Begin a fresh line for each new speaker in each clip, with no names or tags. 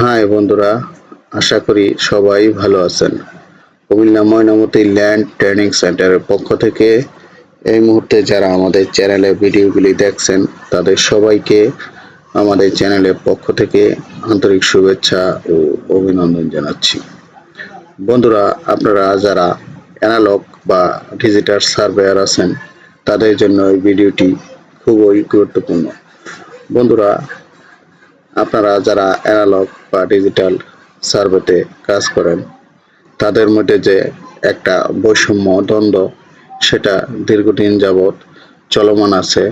High বন্ধুরা, আশা করি সবাই ভালো আছেন। কুমিল্লা ময়নামতি ল্যান্ড ট্রেনিং সেন্টারের পক্ষ থেকে এই মুহূর্তে যারা আমাদের চ্যানেলে ভিডিওগুলি দেখছেন তাদের সবাইকে আমাদের চ্যানেলের পক্ষ থেকে আন্তরিক শুভেচ্ছা ও অভিনন্দন জানাচ্ছি। বন্ধুরা, আপনারা যারা অ্যানালগ বা ডিজিটাল সার্ভেয়ার আছেন তাদের জন্য এই ভিডিওটি খুবই গুরুত্বপূর্ণ। বন্ধুরা, আপনারা যারা অ্যানালগ বা ডিজিটাল সার্ভেতে কাজ করেন তাদের মধ্যে যে একটা বৈষম্য দ্বন্দ্ব সেটা দীর্ঘদিন যাবৎ চলমান আছে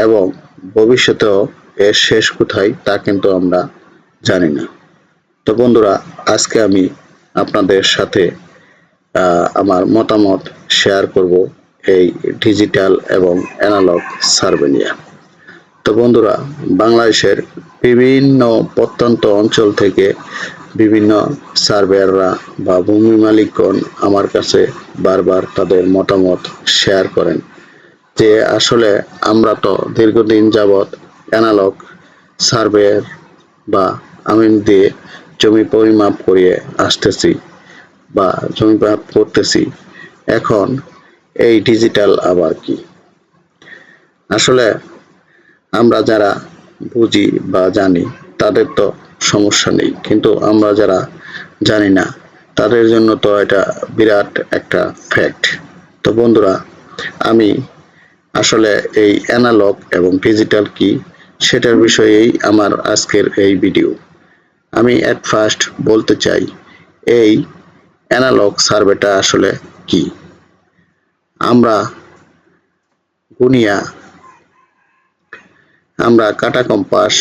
এবং ভবিষ্যতেও এর শেষ কোথায় তা কিন্তু আমরা জানি না। তো বন্ধুরা, আজকে আমি আপনাদের সাথে আমার মতামত শেয়ার করব এই ডিজিটাল এবং অ্যানালগ সার্ভে নিয়ে। তো বন্ধুরা, বাংলাদেশের বিভিন্ন প্রত্যন্ত অঞ্চল থেকে বিভিন্ন সার্ভেয়াররা বা ভূমি মালিকগণ আমার কাছে বারবার তাদের মতামত শেয়ার করেন যে আসলে আমরা তো দীর্ঘদিন যাবৎ অ্যানালগ সার্ভেয়ার বা আমিন দিয়ে জমি পরিমাপ করিয়ে আসতেছি বা জমি মাপ করতেছি, এখন এই ডিজিটাল আবার কি? আসলে আমরা যারা বুঝি বা জানি তাদের তো সমস্যা নেই, কিন্তু আমরা যারা জানি না তাদের জন্য তো এটা বিরাট একটা ফ্যাক্ট। তো বন্ধুরা, আমি আসলে এই অ্যানালগ এবং ডিজিটাল কি সেটার বিষয়েই আমার আজকের এই ভিডিও। আমি এট ফার্স্ট বলতে চাই এই অ্যানালগ সার্ভেটা আসলে কি। আমরা গুনিয়া, আমরা কাটা কম্পাস,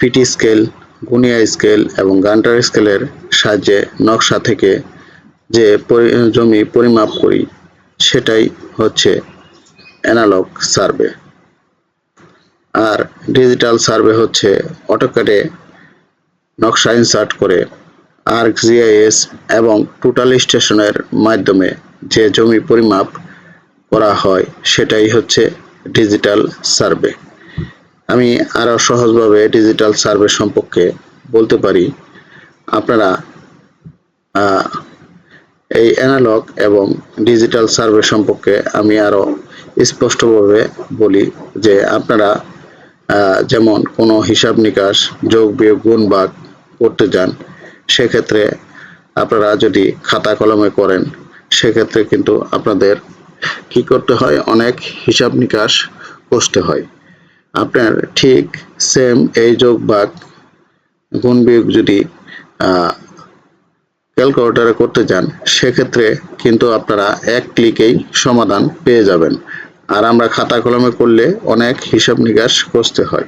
ফিটি স্কেল, গুনিয়া স্কেল এবং গান্টার স্কেলের সাহায্যে নকশা থেকে যে জমি পরিমাপ করি সেটাই হচ্ছে অ্যানালগ সার্ভে। আর ডিজিটাল সার্ভে হচ্ছে অটোক্যাডে নকশা ইনসার্ট করে আর্কজিআইএস এবং টোটাল স্টেশনের মাধ্যমে যে জমি পরিমাপ করা হয় সেটাই হচ্ছে ডিজিটাল সার্ভে। আমি আরও সহজভাবে ডিজিটাল সার্ভে সম্পর্কে বলতে পারি। আপনারা এই অ্যানালগ এবং ডিজিটাল সার্ভে সম্পর্কে আমি আরও স্পষ্টভাবে বলি যে আপনারা যেমন কোনো হিসাব নিকাশ, যোগ বিয়োগ গুণ ভাগ করতে যান, সেক্ষেত্রে আপনারা যদি খাতা কলমে করেন সেক্ষেত্রে কিন্তু আপনাদের কি করতে হয়, অনেক হিসাব নিকাশ কষতে হয়। আপনার ঠিক সেম এই যোগ ভাগ গুণ বিয়োগ যদি ক্যালকুলেটরে করতে যান সেক্ষেত্রে কিন্তু আপনারা এক ক্লিকেই সমাধান পেয়ে যাবেন। আর আমরা খাতা কলমে করলে অনেক হিসাব নিকাশ করতে হয়।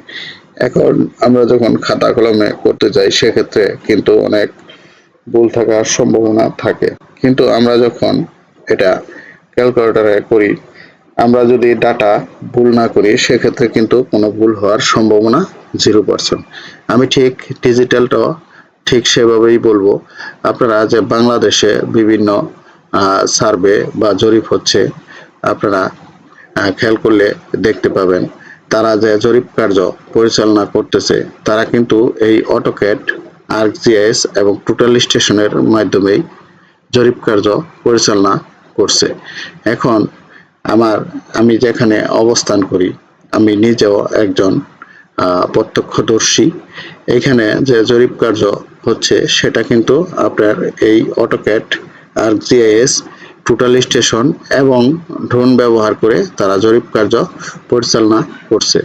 এখন আমরা যখন খাতা কলমে করতে যাই সেক্ষেত্রে কিন্তু অনেক ভুল থাকার সম্ভাবনা থাকে, কিন্তু আমরা যখন এটা ক্যালকুলেটরে করি, আমরা যদি ডাটা ভুল না করি সেক্ষেত্রে কিন্তু কোনো ভুল হওয়ার সম্ভাবনা 0%। আমি ঠিক ডিজিটালটাও ঠিক সেভাবেই বলবো। আপনারা যে বাংলাদেশে বিভিন্ন সার্ভে বা জরিপ হচ্ছে, আপনারা খেয়াল করলে দেখতে পাবেন তারা যে জরিপ কার্য পরিচালনা করতেছে তারা কিন্তু এই অটোক্যাড, আর্কজিআইএস এবং টোটাল স্টেশনের মাধ্যমেই জরিপ কার্য পরিচালনা করছে। এখন আমি যেখানে অবস্থান করি আমি নিজেও একজন প্রত্যক্ষদর্শী। এখানে যে জরিপ কার্য হচ্ছে সেটা কিন্তু আপনার এই অটোক্যাড, আর্কজিআইএস, টোটাল স্টেশন এবং ড্রোন ব্যবহার করে তারা জরিপ কার্য পরিচালনা করছে।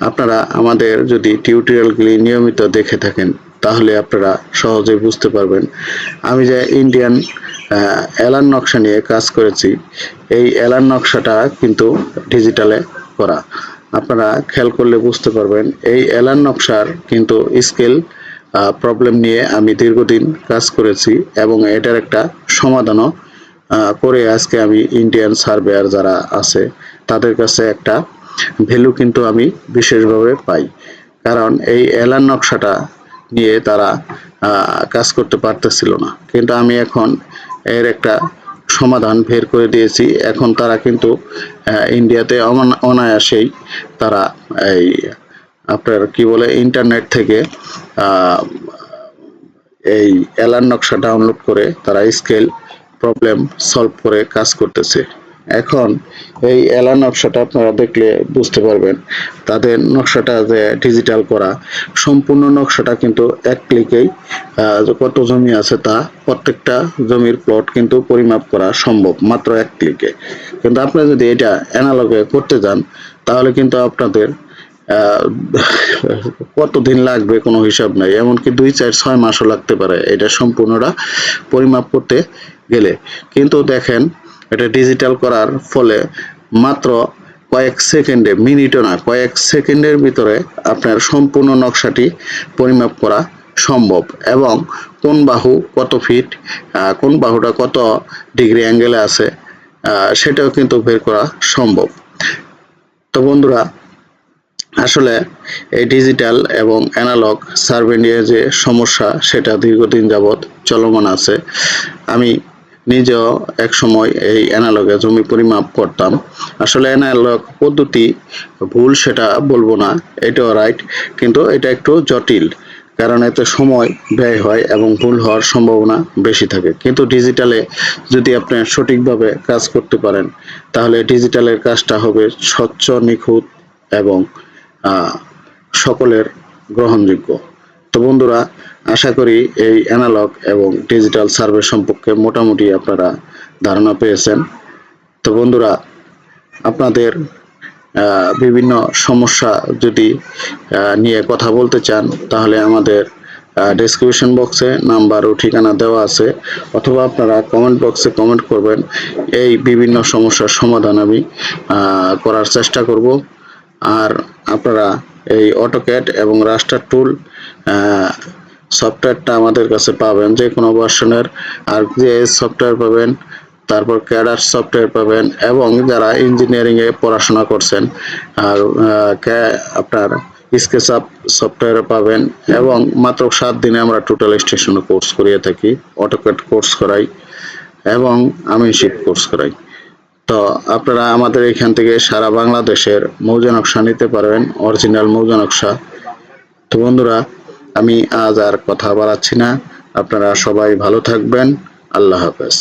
আপনারা আমাদের যদি টিউটোরিয়ালগুলি নিয়মিত দেখে থাকেন তাহলে আপনারা সহজেই বুঝতে পারবেন। আমি যে ইন্ডিয়ান এলান নকশা নিয়ে কাজ করেছি, এই এলান নকশাটা কিন্তু ডিজিটালে করা। আপনারা খেয়াল করলে বুঝতে পারবেন এই এলান নকশার কিন্তু স্কেল প্রবলেম নিয়ে আমি দীর্ঘদিন কাজ করেছি এবং এটার একটা সমাধানও করে আজকে আমি ইন্ডিয়ান সার্ভেয়ার যারা আছে তাদের কাছে একটা ভ্যালু কিন্তু আমি বিশেষভাবে পাই, কারণ এই এলান নকশাটা নিয়ে তারা কাজ করতে পারতেছিল না, কিন্তু আমি এখন এর একটা সমাধান বের করে দিয়েছি। এখন তারা কিন্তু ইন্ডিয়াতে অনায়াসেই তারা এই আপনার কি বলে ইন্টারনেট থেকে এই এলার নকশা ডাউনলোড করে তারা স্কেল প্রবলেম সলভ করে কাজ করতেছে। এখন এই এলার নকশাটা আপনারা দেখলে বুঝতে পারবেন তাদের নকশাটা যে ডিজিটাল করা, সম্পূর্ণ নকশাটা কিন্তু এক ক্লিকেই কত জমি আছে তা প্রত্যেকটা জমির প্লট কিন্তু পরিমাপ করা সম্ভব মাত্র এক ক্লিকে। কিন্তু আপনারা যদি এটা অ্যানালগে করতে যান তাহলে কিন্তু আপনাদের কতদিন লাগবে কোনো হিসাব নাই, এমনকি 2, 4, 6 মাসও লাগতে পারে এটা সম্পূর্ণটা পরিমাপ করতে গেলে। কিন্তু দেখেন এটা ডিজিটাল করার ফলে মাত্র কয়েক সেকেন্ডে, মিনিটও না কয়েক সেকেন্ডের ভিতরে আপনার সম্পূর্ণ নকশাটি পরিমাপ করা সম্ভব এবং কোন বাহু কত ফিট, কোন বাহুটা কত ডিগ্রি অ্যাঙ্গেলে আছে সেটাও কিন্তু বের করা সম্ভব। তো বন্ধুরা, আসলে এই ডিজিটাল এবং অ্যানালগ সার্ভে নিয়ে যে সমস্যা সেটা দীর্ঘদিন যাবৎ চলমান আছে। আমি নিজেও এক সময় এই অ্যানালগে জমি পরিমাপ করতাম। আসলে অ্যানালগ পদ্ধতি ভুল সেটা বলবো না, এটাও রাইট, কিন্তু এটা একটু জটিল, কারণ এতে সময় ব্যয় হয় এবং ভুল হওয়ার সম্ভাবনা বেশি থাকে। কিন্তু ডিজিটালে যদি আপনি সঠিকভাবে কাজ করতে পারেন তাহলে ডিজিটালের কাজটা হবে স্বচ্ছ, নিখুঁত এবং সকলের গ্রহণযোগ্য। তো বন্ধুরা, আশা করি এই অ্যানালগ এবং ডিজিটাল সার্ভে সম্পর্কে মোটামুটি আপনারা ধারণা পেয়েছেন। তো বন্ধুরা, আপনাদের বিভিন্ন সমস্যা যদি নিয়ে কথা বলতে চান তাহলে আমাদের ডেসক্রিপশন বক্সে নাম্বার ও ঠিকানা দেওয়া আছে, অথবা আপনারা কমেন্ট বক্সে কমেন্ট করবেন। এই বিভিন্ন সমস্যার সমাধান আমি করার চেষ্টা করব। আর আপনারা এই অটোক্যাড এবং রাস্টার টুল সফটওয়্যারটা আমাদের কাছে পাবেন যে কোনো ভার্সনের, আর যে সফটওয়্যার পাবেন, তারপর ক্যাডার সফটওয়্যার পাবেন, এবং যারা ইঞ্জিনিয়ারিংয়ে পড়াশোনা করছেন আর আপনার স্কেচআপ সফটওয়্যার পাবেন। এবং মাত্র 7 দিনে আমরা টোটাল স্টেশনে কোর্স করিয়ে থাকি, অটোক্যাড কোর্স করাই এবং আমি শিপ কোর্স করাই। তো আপনারা আমাদের এখান থেকে সারা বাংলাদেশের মৌজা নকশা নিতে পারবেন, অরিজিনাল মৌজা নকশা। তো বন্ধুরা, আমি আজ আর কথা বাড়াচ্ছি না, আপনারা সবাই ভালো থাকবেন। আল্লাহ হাফেজ।